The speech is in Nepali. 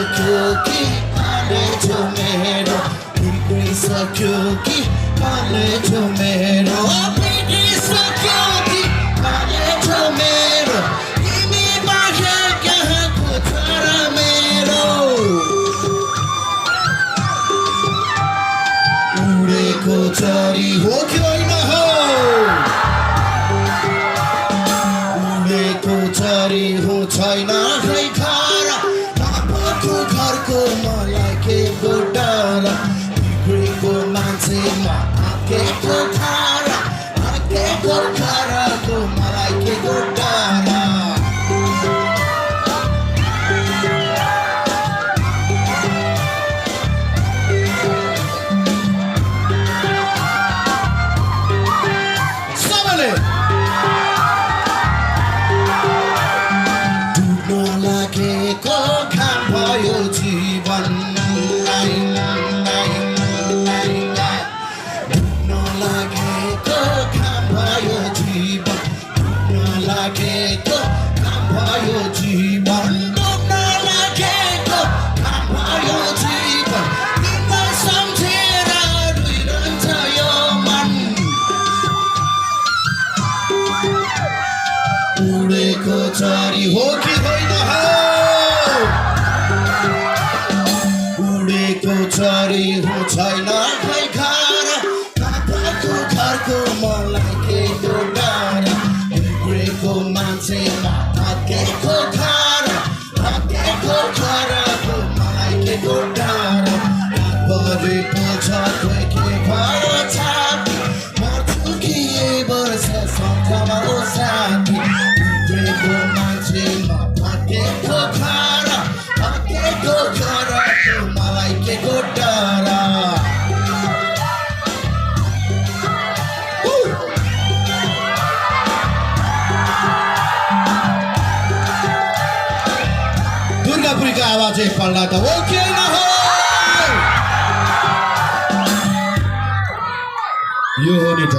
सक्यो कि आलेछु मेरो बिग्रिसक्यो कि आलेछु मेरो बिग्रिसक्यो कि आलेछु मेरो तिमी बाहेक कहाँको छ र मेरो उडेको चरी हो कि होइन हो उडेको चरी हो छैन खै घर बाबाको घरको मलाई के को डर बिग्रेको मान्छेमा आकेको घरको मलाई के को डर लागेको काम भयो जीवन लागेको काम भयो जीवन लागेको काम भयो जीवन लागेको काम भयो जीवन तिमीलाई सम्झेर रोइरहन्छ यो मन उडेको चरी हो कि होइन हो उडेको चरी हो छैन खै घर बाबाको घरको मलाई के को डर बिग्रेको मान्छेमा आकेको घरको मलाई के को डर परेको छ खोइ के भयो छाती मर्छु कि यही वर्ष सम्झमा ओ साथी बिग्रेको मान्छेमा आकेको घरको मलाई के को डर दुर्गापुरीको आवाज एकपल्ट त हो कि न हो यो हो नि त